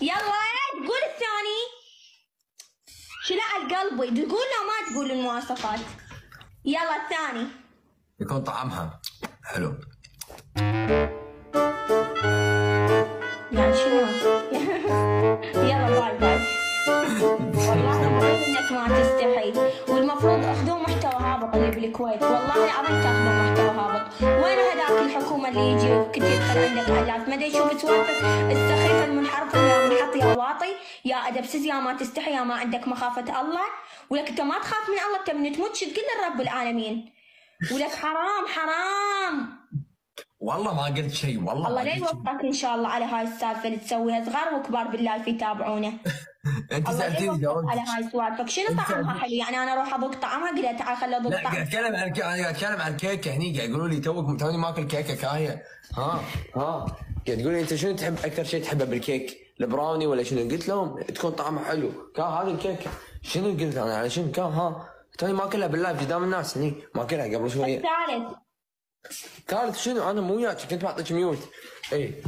يلا تقول الثاني. شلع قلبي، تقول لو ما تقول المواصفات. يلا الثاني. يكون طعمها حلو. يعني شنو؟ يلا باي باي. والله العظيم انك ما تستحي، والمفروض اخذون محتوى هابط اللي بالكويت، والله العظيم تاخذون محتوى هابط. وين هذاك الحكومه اللي يجي كنت يدخل عندك الاف، ما يشوف سوالفك السخيفه المنحرفه يا منحط يا واطي يا ادبسز يا ما تستحي يا ما عندك مخافه الله، ولك انت ما تخاف من الله، انت من تموت شو تقول لرب العالمين، ولك حرام حرام. والله ما قلت شيء، والله الله لا يوفقك ان شاء الله على هاي السالفه اللي تسويها، صغار وكبار باللايف يتابعونه. انت سالتني جاوبت على هاي سوالفك. شنو طعمها حلو؟ يعني انا اروح اذوق طعمها؟ قلت لها تعال خلي اذوق لا طعمها. قاعد اتكلم عن قاعد اتكلم عن كيكه هني، قاعد يقولوا لي توني ماكل كيكه كاهيه. ها قاعد تقول لي انت شنو تحب اكثر شيء تحبه بالكيك؟ البراوني ولا شنو؟ قلت لهم تكون طعمها حلو. هذه الكيكه شنو قلت انا على شنو؟ توني ماكلها باللايف قدام الناس هني، ماكلها قبل شويه. الثالث ثالث شنو؟ انا مو وياك كنت بعطيك ميوت. اي